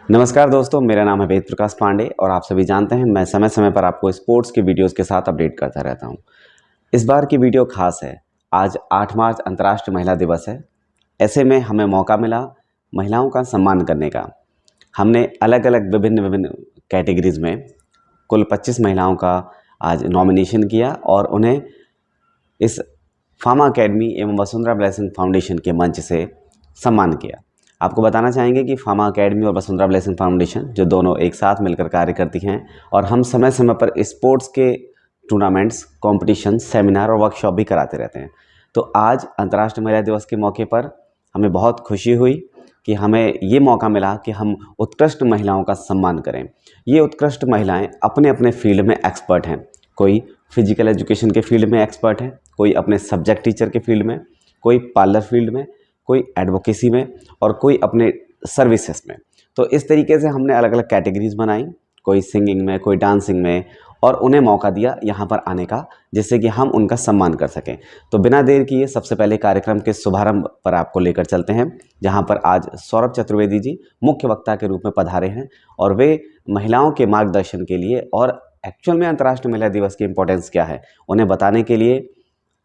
नमस्कार दोस्तों, मेरा नाम है वेद प्रकाश पांडे और आप सभी जानते हैं मैं समय समय पर आपको स्पोर्ट्स की वीडियोस के साथ अपडेट करता रहता हूं। इस बार की वीडियो खास है। आज 8 मार्च अंतर्राष्ट्रीय महिला दिवस है। ऐसे में हमें मौका मिला महिलाओं का सम्मान करने का। हमने अलग अलग विभिन्न कैटेगरीज में कुल 25 महिलाओं का आज नॉमिनेशन किया और उन्हें इस फार्मा अकेडमी एवं वसुंधरा ब्लेसिंग फाउंडेशन के मंच से सम्मान किया। आपको बताना चाहेंगे कि फार्मा अकेडमी और वसुंधरा ब्लेसिंग फाउंडेशन जो दोनों एक साथ मिलकर कार्य करती हैं और हम समय समय पर स्पोर्ट्स के टूर्नामेंट्स, कॉम्पिटिशन, सेमिनार और वर्कशॉप भी कराते रहते हैं। तो आज अंतर्राष्ट्रीय महिला दिवस के मौके पर हमें बहुत खुशी हुई कि हमें ये मौका मिला कि हम उत्कृष्ट महिलाओं का सम्मान करें। ये उत्कृष्ट महिलाएं अपने अपने फील्ड में एक्सपर्ट हैं। कोई फिजिकल एजुकेशन के फील्ड में एक्सपर्ट है, कोई अपने सब्जेक्ट टीचर के फील्ड में, कोई पार्लर फील्ड में, कोई एडवोकेसी में और कोई अपने सर्विसेज में। तो इस तरीके से हमने अलग अलग कैटेगरीज बनाई, कोई सिंगिंग में, कोई डांसिंग में, और उन्हें मौका दिया यहाँ पर आने का, जिससे कि हम उनका सम्मान कर सकें। तो बिना देर किए सबसे पहले कार्यक्रम के शुभारंभ पर आपको लेकर चलते हैं, जहाँ पर आज सौरभ चतुर्वेदी जी मुख्य वक्ता के रूप में पधारे हैं और वे महिलाओं के मार्गदर्शन के लिए और एक्चुअल में अंतर्राष्ट्रीय महिला दिवस की इम्पोर्टेंस क्या है उन्हें बताने के लिए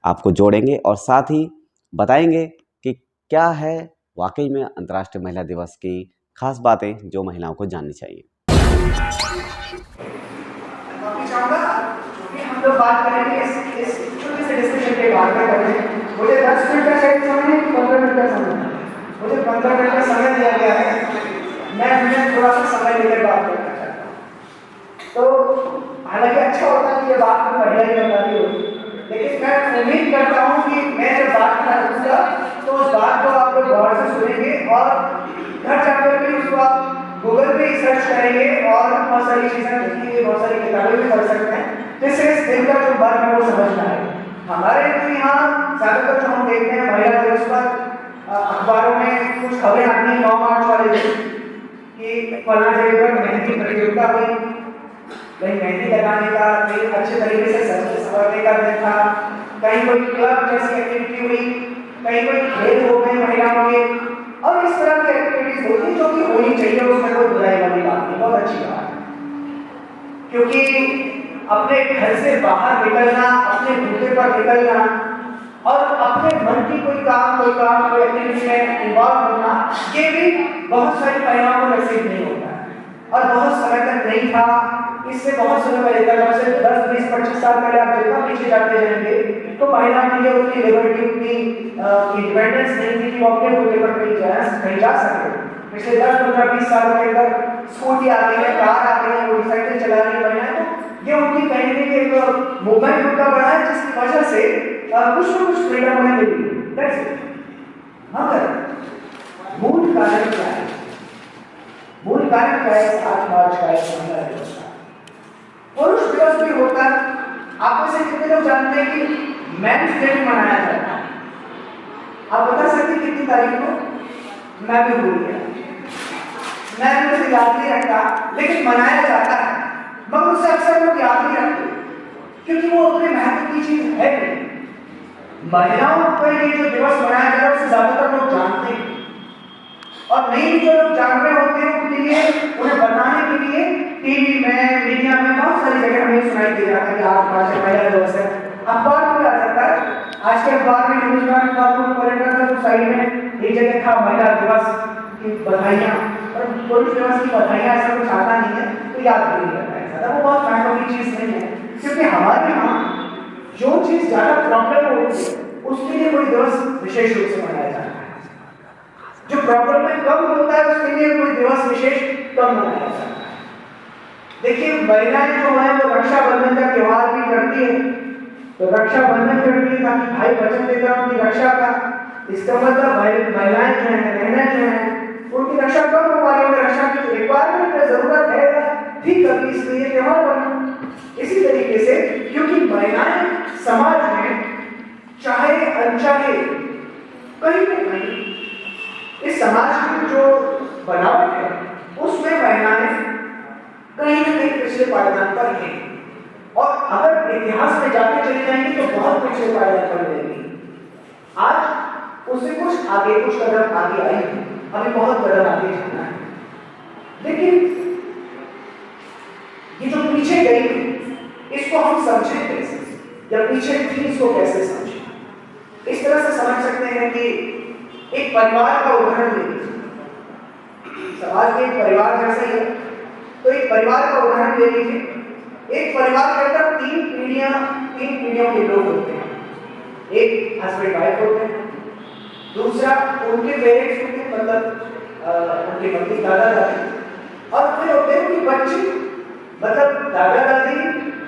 आपको जोड़ेंगे और साथ ही बताएंगे कि क्या है वाकई में अंतर्राष्ट्रीय महिला दिवस की खास बातें जो महिलाओं को जाननी चाहिए। हम लोग बात करेंगे इस छोटे से डिस्कशन के बारे में करेंगे। मुझे 10 मिनट का शायद समय है कि 15 मिनट का समय है। मुझे 15 मिनट का समय दिया गया है। मैं थोड़ा सा समय लेकर बात करना चाहता हूँ। तो हालांकि अच्छा होता है कि ये बात मैं बढ़िया ही बताती हूँ, लेकिन मैं उम्मीद करता हूँ कि मैं जब बात करूँगा तो उस बात को आप लोग गौर से सुनेंगे और घर जाकर के उसको आप गूगल पे सर्च करेंगे और बहुत सारी चीज़ें लिखी, बहुत सारी किताबें भी पढ़ सकते हैं, जिससे इस दिन का जो वर्ग है वो समझना है। हमारे तो यहाँ ज़्यादातर जो हम देखते हैं महिला दिवस पर अखबारों में कुछ खबरें आती हैं 9 मार्च वाले दिन कि फला जगह पर मेहंदी प्रतियोगिता हुई, कहीं मेहंदी लगाने का, कहीं अच्छे तरीके से सज संवरने का दिन था, कहीं कोई क्लब जैसी एक्टिविटी हुई, कहीं कोई खेल हो गए महिलाओं के, और इस तरह की एक्टिविटीज होती जो कि होनी चाहिए, उसमें कोई बुराई वाली बात नहीं, बहुत अच्छी बात है। क्योंकि अपने घर से बाहर निकलना, अपने बूते पर निकलना और अपने मन की कोई एक्टिविटी में इन्वॉल्व होना, ये भी बहुत सारी महिलाओं को नसीब नहीं होता है और बहुत समय तक नहीं था। इससे बहुत समय पहले तक, से 10, 20, 25 साल पहले आप जितना पीछे जाते जाएंगे तो महिला के लिए उतनी लिबर्टी, उतनी इंडिपेंडेंस नहीं थी कि वो अपने बूते पर कहीं जा सके। पिछले 10, 15, 20 सालों के अंदर स्कूटी आ गई है, कार आ गई है, मोटरसाइकिल चला रही है महिलाएं, तो ये उनकी कहीं ना कहीं एक मूवमेंट उनका बढ़ा है, जिसकी वजह से कुछ न कुछ फ्रीडम उन्हें मिली है। मगर मूल कारण क्या है? मूल कारण क्या है 8 मार्च का महिला दिवस का? पुरुष दिवस भी होता है। आप में से कितने लोग जानते हैं कि मेंस डे मनाया जाता है? आप बता सकते हैं कितनी तारीख को? मैं भी भूल गया, मैं भी उसे याद नहीं रखता, लेकिन मनाया जाता है। मगर उसे अक्सर लोग याद नहीं रखते क्योंकि वो उतने महत्व की चीज है नहीं। महिलाओं पर ये जो दिवस मनाया जा रहा है उसे ज्यादातर लोग जानते हैं, और नहीं जो लोग जान रहे होते हैं उनके लिए, उन्हें बताने के लिए टीवी में, मीडिया में बहुत सारी जगह हमें सुनाई दे रहा है कि 8 मार्च महिला दिवस है। अखबार में आ जाता है, आज के अखबार में न्यूज में अखबार को पढ़ेगा तो साइड में एक जगह था महिला दिवस की बधाइयाँ, और पुरुष दिवस की बधाइयाँ, ऐसा कुछ आता नहीं है तो याद नहीं करता है ज़्यादा। वो बहुत महत्व की चीज़ नहीं है, क्योंकि हमारे यहाँ जो चीज़ ज़्यादा प्रॉब्लम होती है उसके लिए कोई दिवस विशेष रूप से मनाया जाता है। जो प्रॉब्लम में कम होता है उसके लिए कोई दिवस विशेष कम मनाया जाता है। देखिए, महिलाएं जो है वो रक्षाबंधन का त्योहार भी करती है, तो रक्षाबंधन करती है ताकि भाई वचन देता है उनकी रक्षा का। इसका मतलब महिलाएं जो है, बहनें जो है, उनकी रक्षा कब हो पा रही है, रक्षा की रिक्वायरमेंट है, जरूरत है, ठीक है, इसलिए त्योहार बना। इसी तरीके से क्योंकि महिलाएं समाज में चाहे अनचाहे कहीं ना कहीं इस समाज की जो बनावट है उसमें महिलाएं कहीं ना कहीं पिछले पायदान पर हैं, और अगर इतिहास में जाके चली जाएंगी तो बहुत पिछले पायदान पर रहेंगी। आज उससे कुछ आगे, कुछ कदम आगे आई है, हमें बहुत कदम आगे जाना है। लेकिन ये जो पीछे गई इसको हम समझें कैसे, या पीछे थी इसको कैसे समझें? इस तरह से समझ सकते हैं कि एक परिवार का उदाहरण ले लीजिए। समाज में एक परिवार जैसा ही है, तो एक परिवार का उदाहरण ले लीजिए। एक परिवार के अंदर तीन पीढ़ियों के लोग होते हैं। एक हस्बैंड वाइफ होते हैं, दूसरा उनके पेरेंट्स होते हैं, मतलब उनके मम्मी दादा दादी, और फिर होते हैं उनके बच्चे, मतलब दादा दादी,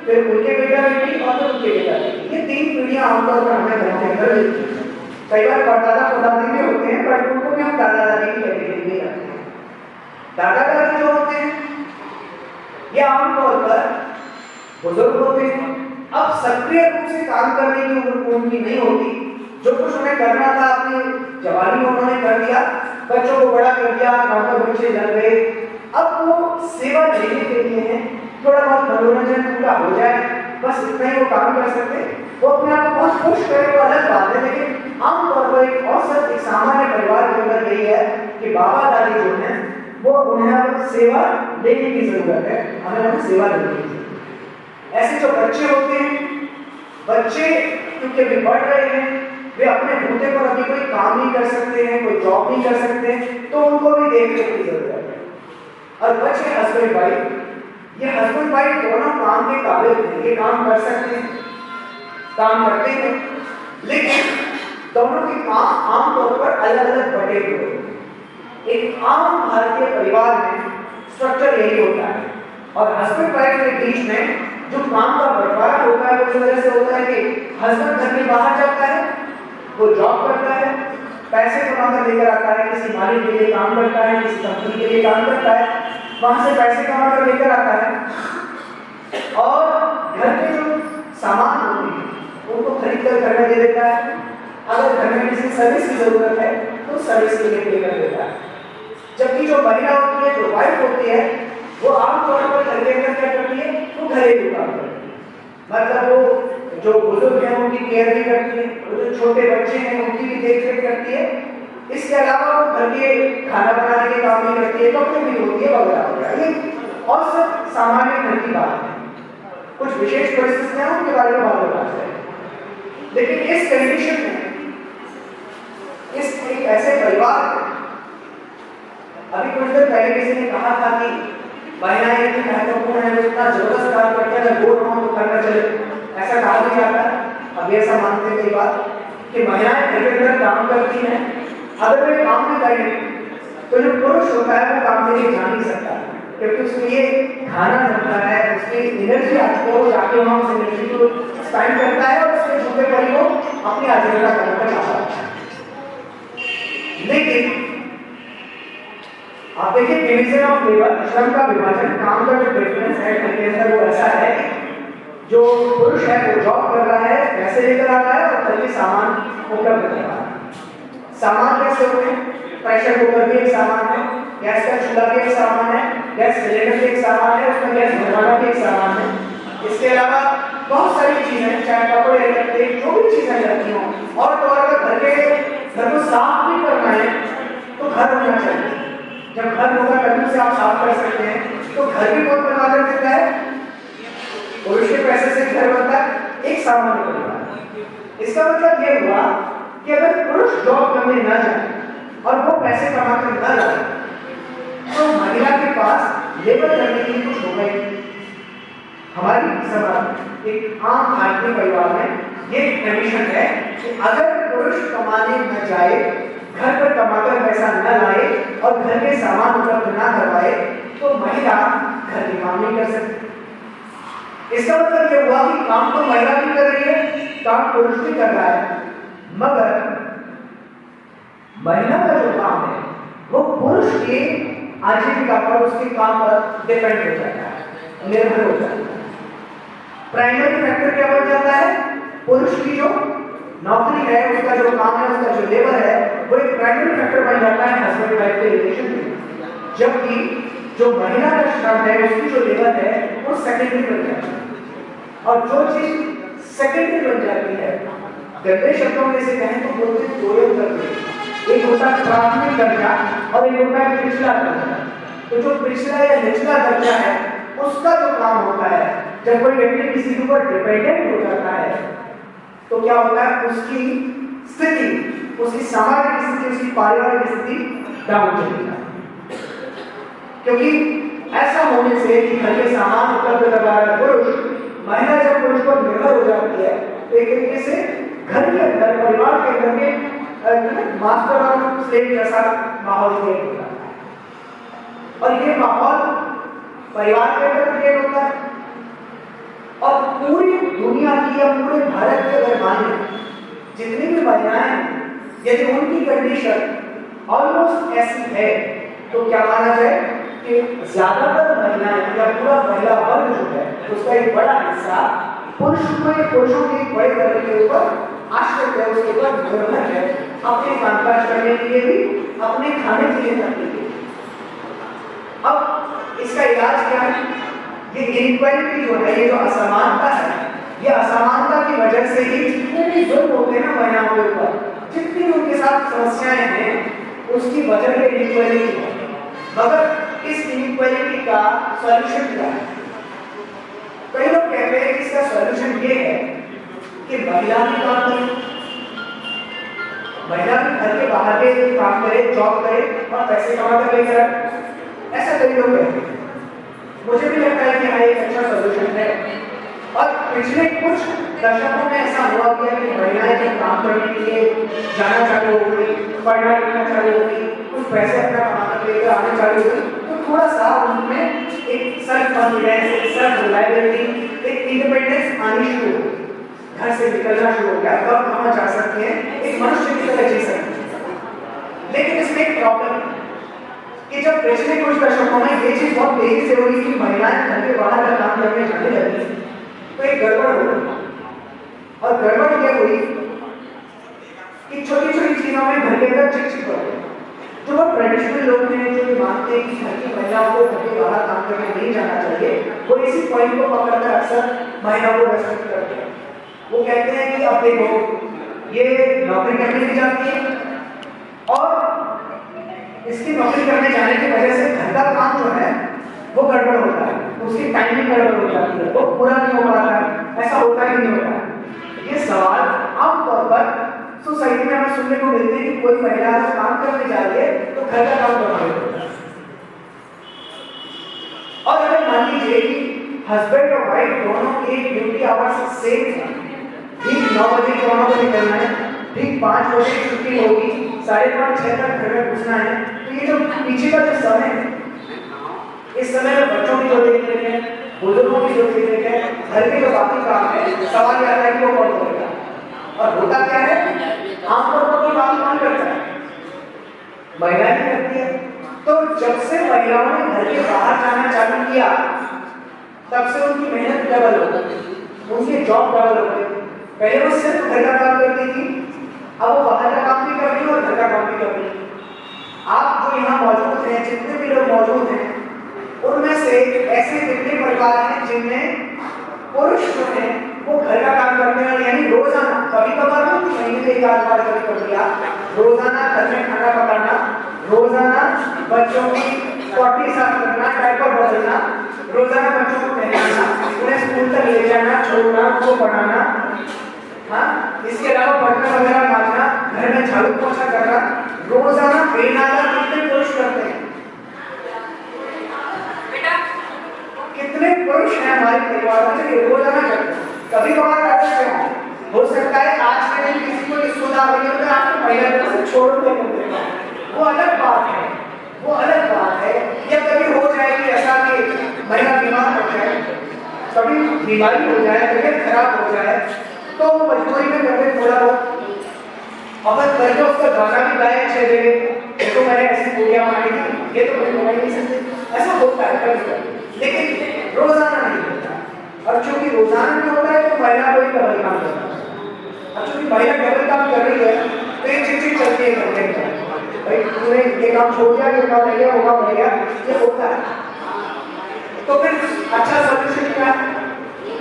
फिर उनके बेटा बेटी और फिर उनके बेटा बेटी। ये तीन पीढ़ियां आमतौर पर हमें घर के अंदर मिलती हैं। कई बार परदादा परदादी भी होते हैं, पर उनको भी हम दादा दादी की कैटेगरी में रखते हैं। दादा दादी जो होते हैं ये आमतौर पर बुजुर्ग होते हैं। अब सक्रिय रूप से काम करने की उम्र उनकी नहीं होती। जो कुछ उन्हें करना था अपनी जवानी में उन्होंने कर दिया, बच्चों को बड़ा कर दिया, नौकर बच्चे जल गए। अब वो सेवा देने के लिए हैं, थोड़ा बहुत मनोरंजन पूरा हो जाए, बस इतना ही वो काम कर सकते। वो अपने आप को बहुत खुश करे तो अलग बात है, लेकिन आमतौर पर एक औसत एक सामान्य परिवार के अंदर यही है कि बाबा दादी जो हैं वो उन्हें सेवा लेने की जरूरत है, हमें उन्हें सेवा लेनी है। ऐसे जो बच्चे होते हैं, बच्चे क्योंकि अभी बढ़ रहे हैं, वे अपने होते पर अभी कोई काम नहीं कर सकते हैं, कोई जॉब नहीं कर सकते हैं, तो उनको भी देखने की जरूरत है। और बच्चे हस्बैंड वाइफ, ये हस्बैंड वाइफ दोनों काम के काबिल हैं, ये काम कर सकते हैं, काम करते हैं, लेकिन दोनों के काम आमतौर पर अलग अलग बटे हुए हैं। एक आम भारतीय परिवार में स्ट्रक्चर यही होता है, और हस्बैंड वाइफ के बीच में जो काम का बंटवारा होता है वो इस वजह से होता है कि हस्बैंड घर के बाहर जाता है, वो जॉब करता है, पैसे कमा कर लेकर आता है, किसी मालिक के लिए काम करता है, किसी कंपनी के लिए काम करता है, वहां से पैसे कमा कर लेकर आता है, और घर के जो सामान होते हैं उनको खरीद कर घर में दे देता है। अगर घर में किसी सर्विस की जरूरत है तो सर्विस के लिए पे कर देता है। जबकि जो महिला होती है, जो वाइफ होती है, वो आमतौर पर घर के अंदर क्या करती है, वो घरेलू काम करती है। मतलब वो जो बुजुर्ग हैं उनकी केयर भी करती है, वो जो छोटे बच्चे हैं उनकी भी देखरेख करती है। इसके अलावा वो घर के खाना बनाने के काम भी करती है, कपड़े भी धोती है वगैरह। ये औसत सामान्य घर की बात है। कुछ विशेष परिस्थितियां उनके बारे में बात बता है, लेकिन इस कंडीशन में, इस एक ऐसे परिवार में, अभी कुछ देर पहले किसी ने कहा था कि महिलाएं इतनी महत्वपूर्ण है, इतना जबरदस्त काम करते हैं, अगर बोल रहा हूं तो करना चले, ऐसा कहा भी जाता है। अब ऐसा मानते हैं कई बार कि महिलाएं घर के अंदर काम करती हैं, अगर वे काम नहीं करें तो जो पुरुष होता है वो काम के लिए जा नहीं सकता, क्योंकि उसके लिए खाना बनता है, उसकी एनर्जी आती है, वो जाके वहां उस एनर्जी को स्पेंड करता है और उसके छूटे पर वो अपनी आजीविका करने का चाहता है। लेकिन आप देखिए डिवीजन ऑफ लेबर, श्रम का विभाजन, काम का जो डिफरेंस है के अंदर वो ऐसा है, जो पुरुष है वो जॉब कर रहा है, पैसे लेकर आ रहा है और घर के सामान उपलब्ध कर रहा है। सामान कैसे होते हैं? प्रेशर कुकर भी एक सामान है, गैस का चूल्हा भी एक सामान है, गैस सिलेंडर भी एक सामान है, उसमें गैस भरवाना भी एक सामान है। इसके अलावा बहुत सारी चीजें, चाहे कपड़े रखते, जो भी चीजें रहती हों, और तो और घर को साफ भी करना है तो घर होना चाहिए। जब घर होगा तभी से आप साफ कर सकते हैं, तो घर भी कौन बनवा कर देता है? पुरुष के पैसे से घर बनता है, एक सामान्य परिवार। इसका मतलब यह हुआ कि अगर पुरुष जॉब करने न जाए और वो पैसे कमा कर न लाए तो महिला के पास लेबर करने के लिए कुछ होगा ही। हमारी समाज एक आम भारतीय परिवार में ये कंडीशन है कि अगर पुरुष कमाने न जाए, घर पर कमाकर पैसा न लाए और घर के सामान उपलब्ध न करवाए तो महिला घर के काम नहीं कर सकती। इसका मतलब यह हुआ कि काम तो महिला भी कर रही है, काम पुरुष भी कर रहा है, मगर महिला का जो काम है वो पुरुष के आजीविका पर, उसके काम पर डिपेंड हो जाता है, निर्भर हो जाता है। प्राइमरी फैक्टर क्या बन जाता है? पुरुष की जो नौकरी है, उसका जो काम है, उसका जो लेबर है, वो एक प्राइमरी फैक्टर बन जाता है हस्बैंड वाइफ के रिलेशन में। जबकि जो महिला का श्रम है, उसकी जो लेबर है, वो सेकेंडरी बन जाती है। और जो चीज सेकेंडरी बन जाती है, गंदे शब्दों में से कहें तो बोलते दो उत्तर, एक होता है प्राथमिक दर्जा और एक होता है पिछला दर्जा। तो जो पिछला या निचला दर्जा है उसका जो काम होता है, जब कोई व्यक्ति किसी के ऊपर डिपेंडेंट हो जाता है तो क्या होता है, उसकी स्थिति, उसकी सामाजिक स्थिति, उसकी पारिवारिक स्थिति डाउन चली जाती है। क्योंकि ऐसा होने से कि घर के सामान उपलब्ध करवा रहा है पुरुष, महिला जब पुरुष पर निर्भर हो जाती है तो एक तरीके से घर के अंदर, परिवार के अंदर में मास्टर और स्लेव जैसा माहौल क्रिएट होता है। और ये माहौल परिवार के अंदर क्रिएट होता है और पूरी दुनिया की या पूरे भारत के अगर माने जितनी भी महिलाएं हैं, यदि उनकी कंडीशन ऑलमोस्ट ऐसी है तो क्या माना जाए कि ज्यादातर महिलाएं या पूरा महिला वर्ग जो है उसका एक बड़ा हिस्सा पुरुषों के एक बड़े वर्ग के ऊपर आश्रित है, उसके ऊपर निर्भर है, अपने कामकाज करने के लिए भी, अपने खाने के लिए करने के लिए। अब इसका इलाज क्या है? ये इनइक्वालिटी जो है, ये जो असमानता है, ये असमानता की वजह से ही जितने भी जुल्म होते हैं ना महिलाओं के ऊपर, जितनी भी उनके साथ समस्याएं हैं, उसकी वजह है इनइक्वालिटी है। मगर इस इनइक्वालिटी का सॉल्यूशन क्या है? कई लोग कहते हैं कि इसका सॉल्यूशन ये है कि महिला भी काम करे, महिला भी घर के बाहर के काम करे, जॉब करे और पैसे कमा कर लेकर आए। ऐसा कई लोग कहते हैं। मुझे भी लगता है कि हाँ एक अच्छा सॉल्यूशन है। और पिछले कुछ दशकों में ऐसा हुआ कि महिलाएं जब काम करने के लिए जाना चालू हो गई, पढ़ना लिखना चालू हो गई, कुछ पैसे अपना कमाना लेकर आना चालू हो गई, तो थोड़ा सा उनमें एक सेल्फ कॉन्फिडेंस, एक सेल्फ रिलायबिलिटी, एक इंडिपेंडेंस आनी शुरू हो गई, घर से निकलना शुरू हो गया, कब कहाँ जा सकते हैं, एक मनुष्य की तरह जी सकते हैं। लेकिन इसमें एक प्रॉब्लम है कि जब पिछले कुछ दशकों में ये चीज बहुत तेजी से हुई कि महिलाएं घर के बाहर का काम करने जाने लगी, तो एक गड़बड़ हो गई। और गड़बड़ क्या हुई कि छोटी छोटी चीजों में घर के अंदर चिकचिक हो गई। जो बहुत ट्रेडिशनल लोग हैं, जो ये मानते हैं कि घर की महिलाओं को घर के बाहर काम करने नहीं जाना चाहिए, वो इसी पॉइंट को पकड़कर अक्सर महिलाओं को रेस्पेक्ट करते हैं। वो कहते हैं कि अब देखो ये नौकरी करने भी जाती है और इसकी नौकरी करने जाने की वजह से घर का काम जो है वो गड़बड़ होता है, उसकी टाइमिंग गड़बड़ हो जाती है, वो पूरा नहीं हो पाता है, ऐसा होता ही नहीं होता है। ये सवाल आमतौर पर सोसाइटी में हमें सुनने को मिलते हैं कि कोई महिला अगर काम करने जा रही है तो घर का काम प्रभावित होता है। और अगर मान लीजिए कि हस्बैंड और वाइफ दोनों के ड्यूटी आवर्स सेम है, ठीक 9 बजे दोनों को निकलना है, ठीक 5 बजे छुट्टी होगी, 5:30 6 तक घर में घुसना है, तो ये जो पीछे का जो समय है, इस समय में बच्चों की जो देख रेख है, बुजुर्गों की जो देख रेख है, घर के जो बाकी काम है, सवाल आता है कि वो कौन करेगा। और होता क्या है, आमतौर पर कोई बात कौन करता है, महिला ही करती है। तो जब से महिलाओं ने घर के बाहर जाना चालू किया तब से उनकी मेहनत डबल हो गई, उनकी जॉब डबल हो गई। पहले वो सिर्फ घर का काम करती थी, अब वो बाहर का काम भी कर रही है और घर का काम भी कर रही है। आप जो यहाँ मौजूद हैं, जितने भी लोग मौजूद हैं, उनमें से ऐसे कितने परिवार हैं जिनमें पुरुष जो है वो घर का काम करते हैं, यानी रोजाना, कभी कभार नहीं, महीने में 1 आध बार कभी कर दिया, रोजाना घर में खाना पकाना, रोजाना बच्चों की पॉटी साफ करना, डायपर बदलना, रोजाना बच्चों को नहलाना, उन्हें स्कूल तक ले जाना, छोड़ना, उनको पढ़ाना, हाँ, इसके अलावा बर्तन वगैरह मांजना, घर में झाड़ू पोछा करना, रोजाना बेनागा कितने पुरुष करते हैं। कितने पुरुष हैं हमारे परिवार में जो रोजाना करते हैं। कभी कभार हो सकता है आज के दिन किसी को सुना रही हो तो आपको महिला को छोड़ दो, वो अलग बात है, वो अलग बात है। या कभी हो जाए कि ऐसा कि महिला बीमार हो जाए, कभी बीमारी हो जाए, तबीयत खराब हो जाए, तो वो मजबूरी में करके थोड़ा बहुत अगर करके उसका गाना भी गाए अच्छे जगह, तो मैंने ऐसी पूरियां बनाई थी, ये तो कोई बना नहीं सकते, ऐसा होता है कभी, लेकिन रोजाना नहीं होता। और चूंकि रोजाना नहीं होता है तो महिला को ही डबल काम करना है। और चूंकि महिला डबल काम कर रही है तो ये चिड़चिड़ चलती है घर के अंदर, भाई तूने ये काम छोड़ दिया, ये काम रह गया, वो काम रह गया, ये होता है। तो फिर अच्छा सॉल्यूशन क्या है?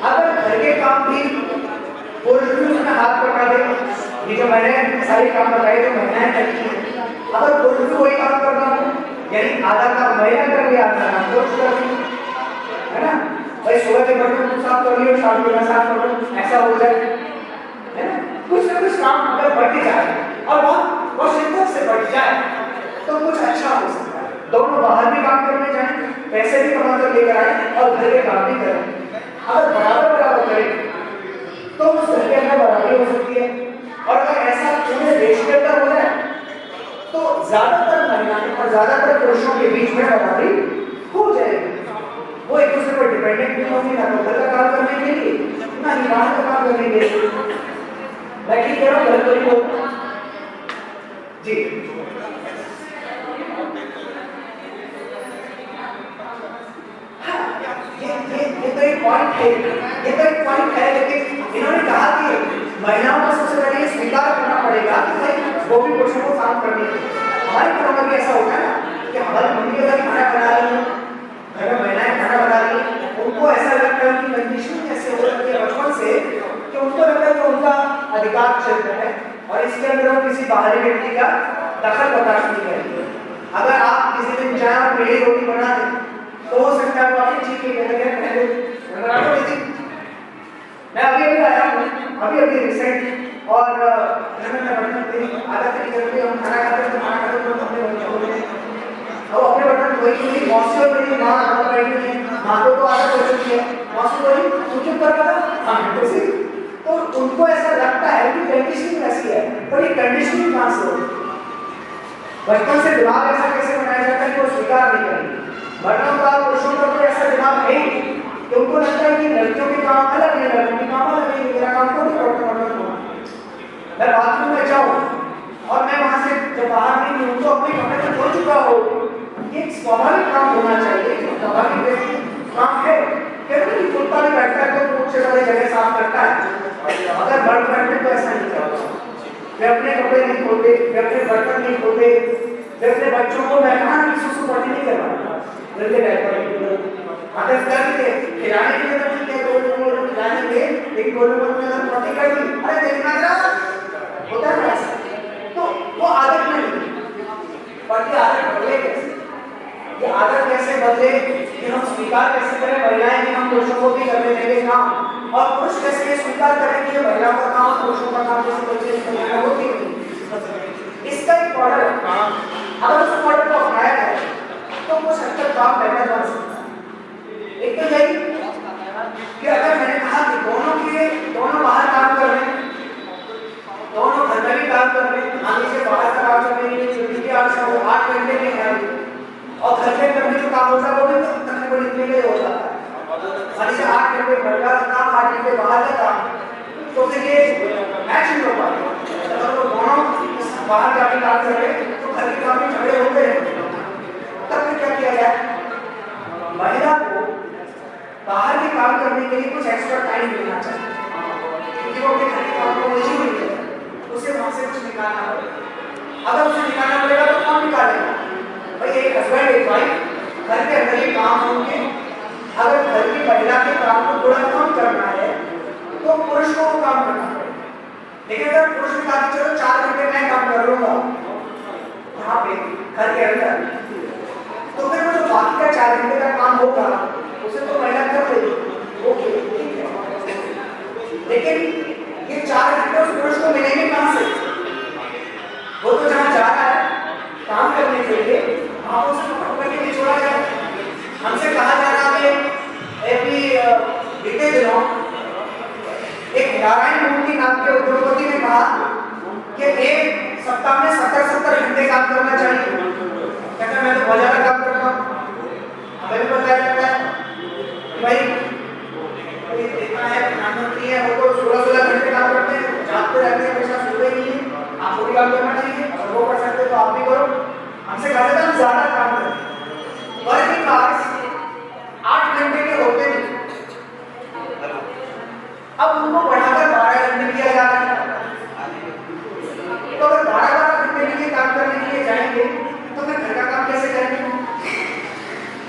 अगर घर के काम भी पुरुष भी उसमें हाथ पकड़ा दे, ये जो मैंने सारे काम बताए जो महिलाएं करती हैं, अगर पुरुष भी वही काम कर रहा हूँ यानी आधा काम महिला कर लिया, आधा काम पुरुष कर लिया, है ना। भाई सुबह के बर्तन तुम साफ कर लियो, शाम को मैं साफ कर लूं, ऐसा हो जाए, है ना। कुछ ना कुछ काम अगर बढ़ जाए और बहुत शिद्दत से बढ़ जाए तो कुछ अच्छा हो सकता है। दोनों बाहर भी काम करने जाएं, पैसे भी कमा कर लेकर आए और घर के काम भी करें। अगर बराबर करें तो उस घर के अंदर बराबरी हो सकती है। और अगर ऐसा पूरे देश के अंदर हो जाए तो ज्यादातर महिलाएं और ज्यादातर पुरुषों के बीच में बराबरी हो जाएगी। वो एक दूसरे पर डिपेंडेंट नहीं होंगे, ना तो घर का काम करने के लिए ना ही बाहर का काम करने के लिए। मैं ठीक कह रहा हूँ, गलत तो नहीं बोल जी। हाँ, ये तो एक पॉइंट है, ये तो एक पॉइंट है, लेकिन इन्होंने कहा कि महिलाओं को सबसे पहले स्वीकार करना पड़ेगा कि भाई वो भी पुरुषों को काम करने के। हमारे घरों में भी ऐसा होता है ना कि हमारी मम्मी अगर खाना बना रही है, घर में महिलाएं खाना बना रही है, उनको ऐसा लगता है कि कंडीशन ऐसे हो रही है बचपन से कि उनको लगता है कि उनका अधिकार क्षेत्र है और इसके अंदर वो किसी बाहरी व्यक्ति का दखल बर्दाश्त नहीं करेंगे। अगर आप किसी दिन जाए और मेरी रोटी बना दें तो हो सकता है काफी चीज के मैं अभी आया हूँ, अभी रिसेंट, और घर में मैं बर्तन तेरी आदत नहीं करती, हम खाना खाते हैं तो खाना खाते हैं तो अपने बर्तन धो लेते हैं। अब अपने बर्तन धोई हुई मौसी और मेरी माँ हम बैठी हैं, माँ को तो आदत हो चुकी है, मौसी बोली तू क्यों कर रहा था, हाँ तो सी। तो उनको ऐसा लगता है कि कंडीशनिंग ऐसी है, पर ये कंडीशनिंग कहाँ से होती है? बचपन से दिमाग ऐसा कैसे बनाया जाता है कि वो स्वीकार नहीं करेंगे। मर्दों का पुरुषों का तो ऐसा दिमाग है ही कि उनको लगता है कि लड़कियों के काम अलग है, लड़कों के काम अलग है, मेरा काम तो नहीं करता मर्दों को। मैं बाथरूम में जाऊँ और मैं वहां से जब बाहर नहीं हूँ तो अपने कपड़े में धो चुका हो, ये एक स्वाभाविक काम होना चाहिए, स्वाभाविक व्यक्ति काम है। कहते हैं कुत्ता भी बैठता है तो मुंह से सारी जगह साफ करता है, अगर मर्द बैठते तो ऐसा नहीं करता। वे अपने कपड़े नहीं खोलते, वे अपने बर्तन नहीं खोलते, वे अपने बच्चों को मेहमान की सुसु पट्टी नहीं करवाते, बल्कि अगर करते खिलाने के लिए तो ठीक है, तो खिलाने के एक गोलू में अगर पट्टी कर दी, अरे देखना जरा होता है ऐसा, तो वो आदत नहीं, पट्टी आदत बदले कैसे? ये आदत कैसे बदले कि हम स्वीकार कैसे करें महिलाएं कि हम पुरुषों को भी करने देंगे काम, और पुरुष कैसे ये स्वीकार करें कि ये महिलाओं का काम पुरुषों का काम जैसे बच्चे करना होती है। इसका एक मॉडल है, अगर उस मॉडल को अपनाया जाए तो कुछ हद तक काम बेहतर बन सकता है। एक तो यही कि अगर मैंने कहा कि दोनों बाहर काम कर रहे हैं, दोनों घर में भी काम कर रहे हैं, आगे से बाहर का काम कर रहे हैं, छुट्टी के 8 घंटे के हैं और घर के अंदर जो काम होता है वो भी तकरीबन इतने के होता है, यानी से 8 घंटे घर का काम, 8 घंटे बाहर का काम, तो फिर ये मैच नहीं हो पाता। अगर वो दोनों बाहर जाके काम कर रहे हैं तो घर के काम में झगड़े होते हैं, तब फिर क्या किया जाए? महिला को बाहर के काम करने के लिए कुछ एक्स्ट्रा टाइम मिलना चाहिए, क्योंकि वो अपने घर के काम को नहीं मिलते, उसे वहां से कुछ निकालना पड़ेगा। अगर उसे निकालना पड़ेगा तो कौन निकालेगा? भाई एक हस्बैंड एक वाइफ घर के अंदर ही काम होंगे। अगर घर की महिला के काम को थोड़ा कम करना है तो पुरुष को काम करना पड़ेगा, लेकिन अगर पुरुष ने कहा चलो 4 घंटे मैं काम कर लूंगा यहाँ पे घर के अंदर, तो फिर वो जो बाकी का 4 घंटे का काम होगा उसे तो महिला कर देगी, ओके ठीक है, लेकिन ये 4 घंटे उस पुरुष को मिलेंगे कहाँ से? वो तो जहाँ जा रहा है काम करने के लिए वहां उसे पकड़ के नहीं छोड़ा जाए। हमसे कहा जा रहा है अभी बीते दिनों एक नारायण मूर्ति नाम के उद्योगपति ने कहा कि एक सप्ताह में 70 घंटे काम करना चाहिए। कहते मैं तो बहुत ज्यादा काम करता हूँ। हमें भी बताया जाता है कि भाई देखना है प्रधानमंत्री है वो तो 16 घंटे काम करते हैं, जागते रहते हैं, हमेशा सोते नहीं है, आपको भी काम करना चाहिए, अगर वो कर सकते तो आप भी करो। हमसे कहा जाता है हम ज्यादा काम करें, वर्किंग आवर्स 8 घंटे के होते हैं, अब उनको बढ़ाकर 12 घंटे किया जा रहा है। तो अगर 12 घंटे के लिए काम करने के लिए जाएंगे तो फिर घर का काम कैसे करेंगे?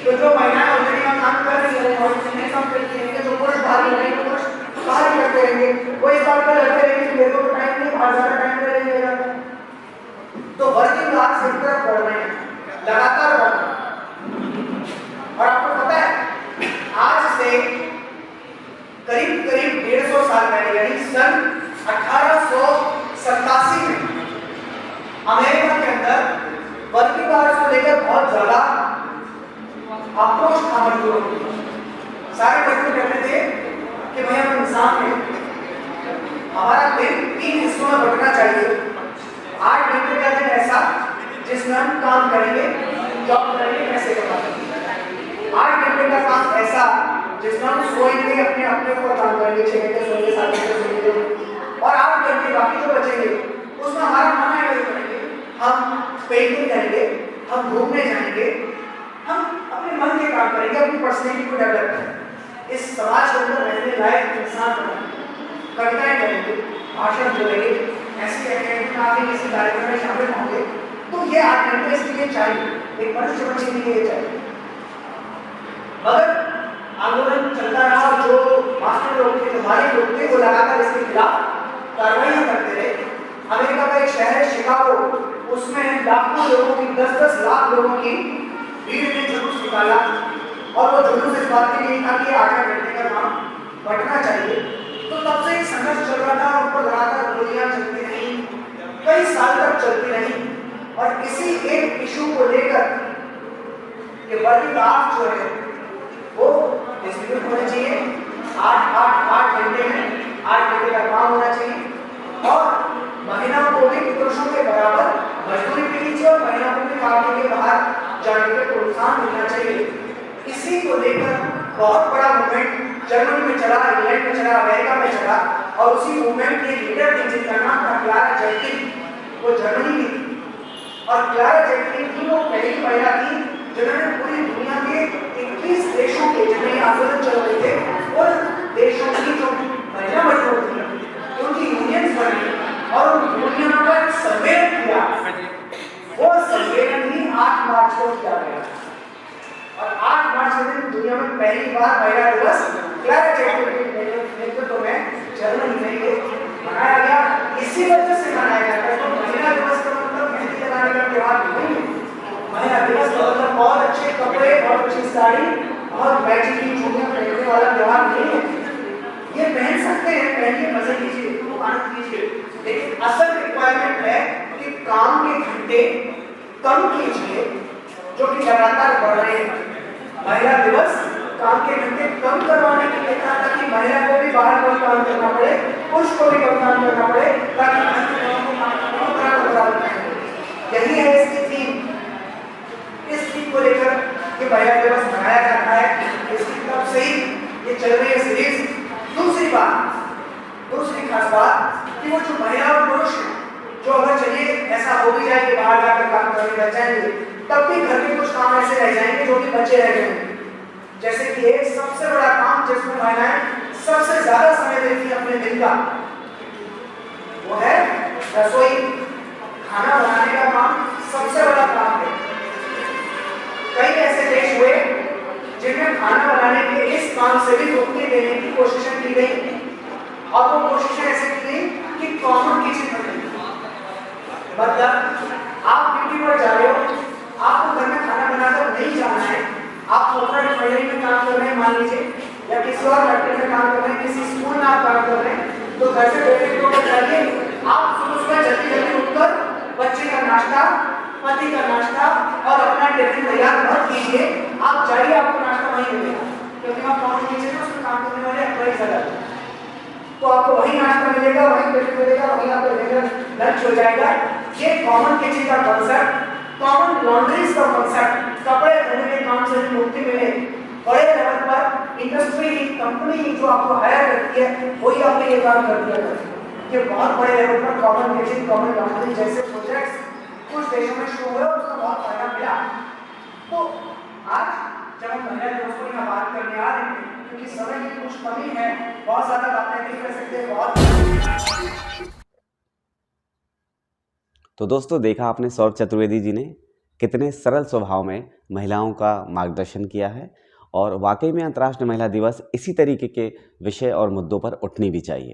तो जो महिलाएं ऑलरेडी काम कर रही है और जिन्हें काम करती है, जो पुरुष बाहर ही रहेंगे, पुरुष बाहर ही करते रहेंगे, वो इस बात पर लड़ते रहेंगे कि मेरे को टाइम नहीं, बाहर ज्यादा टाइम लगेगा। तो वर्किंग आवर्स एक तरफ बढ़ रहे हैं लगातार बढ़ रहा है। और आपको पता है आज से करीब करीब 150 साल पहले यानी सन 1887 में अमेरिका के अंदर वर्किंग आवर्स को लेकर बहुत ज्यादा अप्रोच था मजदूरों को। सारे मजदूर कहते थे कि भाई हम इंसान हैं, हमारा दिन 3 हिस्सों में बंटना चाहिए। 8 घंटे का दिन ऐसा जिसमें हम काम करेंगे, जॉब करेंगे, पैसे कमाएंगे। 8 घंटे का काम ऐसा जिसमें हम सोएंगे, अपने अपने ऊपर काम करेंगे, 6 घंटे सोएंगे, 7 घंटे सोएंगे। और 8 घंटे बाकी जो बचेंगे उसमें हमारा मन है करेंगे, हम पेंटिंग करेंगे, हम घूमने जाएंगे, हम अपने मन के काम करेंगे, अपनी पर्सनैलिटी को डेवलप करेंगे, इस समाज के अंदर रहने लायक इंसान बनेंगे, कविताएं करेंगे, भाषण बोलेंगे, ऐसे एक्टिविटी में आगे किसी कार्यक्रम में शामिल होंगे। तो ये 8 घंटे इसके लिए चाहिए, एक मनुष्य बच्चे के लिए चाहिए। मगर आंदोलन चलता रहा और जो मास्टर लोग थे, जो मालिक लोग थे, वो लगातार इसके खिलाफ कार्रवाइयां करते रहे। अमेरिका का एक शहर है शिकागो, उसमें लाखों लोगों की 10-10 लाख लोगों की भीड़ ने जुलूस निकाला और वो जुलूस इस बात के लिए था कि 8 घंटे का काम बढ़ना चाहिए। तो तब से एक संघर्ष चल रहा था, ऊपर लगातार गोलियां चलती रही, कई साल तक चलती रही। और इसी एक इशू को लेकर कि वर्किंग आवर्स जो है वो डिस्ट्रीब्यूट होने चाहिए, 8 घंटे में 8 घंटे का काम होना चाहिए और महिलाओं को भी पुरुषों के बराबर मजदूरी मिलनी चाहिए और महिलाओं को भी काम के बाहर जाने के प्रोत्साहन मिलना चाहिए। इसी को लेकर बहुत बड़ा मूवमेंट जर्मनी में चला, इंग्लैंड में चला, अमेरिका में चला और उसी मूवमेंट के लीडर थी जिनका नाम था क्लारा ज़ेटकिन, वो जर्मनी की थी। और क्लारा ज़ेटकिन की वो पहली महिला थी जिन्होंने पूरी दुनिया के 21 देशों के जिनमें आंदोलन चल रहे थे उन देशों की जो महिला मजदूर थी उनकी यूनियंस बनी और उन यूनियनों का एक सम्मेलन किया। वो सम्मेलन ही 8 मार्च को किया गया और 8 मार्च के दिन दुनिया में पहली बार महिला दिवस क्लारा ज़ेटकिन के नेतृत्व में जर्मनी में मनाया गया। इसी वजह से मनाया गया। तो महिला दिवस का मतलब मेहंदी लगाने का त्योहार नहीं है। महिला दिवस का मतलब बहुत अच्छे कपड़े, बहुत अच्छी साड़ी, बहुत मैचिंग की चूड़ियां पहनने वाला त्योहार नहीं है। ये पहन सकते हैं, पहनिए, मजे कीजिए, आनंद कीजिए, लेकिन असल रिक्वायरमेंट है कि काम के घंटे कम कीजिए जो कि लगातार बढ़ रहे हैं। महिला दिवस काम के घंटे कम करवाने के लिए था ताकि महिला को भी बाहर कम काम करना पड़े, पुरुष को भी कम काम करना पड़े, ताकि यही है इसकी थीम। इस थीम को लेकर ये महिला दिवस मनाया जाता है। इसकी तब से ही ये चल रही है सीरीज। दूसरी खास बात कि वो जो महिला और पुरुष हैं जो अगर चलिए ऐसा हो भी जाए कि बाहर जाकर काम करने लग जाएंगे, तब भी घर के कुछ काम ऐसे रह जाएंगे जो कि बचे रह जाएंगे। जैसे कि एक सबसे बड़ा काम जिसमें महिलाएं सबसे ज्यादा समय देती हैं अपने दिन का, वो है रसोई। खाना बनाने का काम सबसे बड़ा काम है। कई ऐसे देश हुए जिनमें खाना बनाने के इस काम से भी मुक्ति देने की कोशिशें की गई और वो कोशिशें ऐसे की गई कि कॉमन किचन बने। मतलब आप ड्यूटी पर जा रहे हो, आपको घर में खाना बनाकर नहीं जाना है, आप अपना रिफाइनरी में काम कर रहे हैं मान लीजिए, या किसी और फैक्ट्री में काम कर रहे हैं, किसी स्कूल में आप काम कर रहे हैं, तो घर से बेटे को चाहिए आप सुबह जल्दी जल्दी उठकर बच्चे का नाश्ता, पति का नाश्ता और अपना टिफिन तैयार मत कीजिए। आप जाइए, आपको नाश्ता वहीं मिलेगा क्योंकि आप कॉमन किचन में उसमें काम करने वाले एम्प्लॉइज अलग हैं, तो आपको वही नाश्ता मिलेगा, वही टिफिन मिलेगा, वही आपका डिनर लंच हो जाएगा। ये कॉमन किचन का कॉन्सेप्ट, कॉमन लॉन्ड्रीज का कॉन्सेप्ट, कपड़े धोने के काम से भी मुक्ति मिले। बड़े लेवल पर इंडस्ट्री कंपनी जो आपको हायर करती है वही आपको ये काम कर दिया जाता है कि बहुत बड़े लेवल पर कॉमन किचन, कॉमन लॉन्ड्री जैसे प्रोजेक्ट्स कुछ देशों में शुरू हुए और उसका बहुत फायदा मिला। तो आज जब हम महिला दिवस को यहाँ बात करने आ रहे हैं क्योंकि समय की कुछ कमी है, बहुत ज्यादा बातें नहीं कर सकते, बहुत। तो दोस्तों देखा आपने सौरभ चतुर्वेदी जी ने कितने सरल स्वभाव में महिलाओं का मार्गदर्शन किया है और वाकई में अंतर्राष्ट्रीय महिला दिवस इसी तरीके के विषय और मुद्दों पर उठनी भी चाहिए।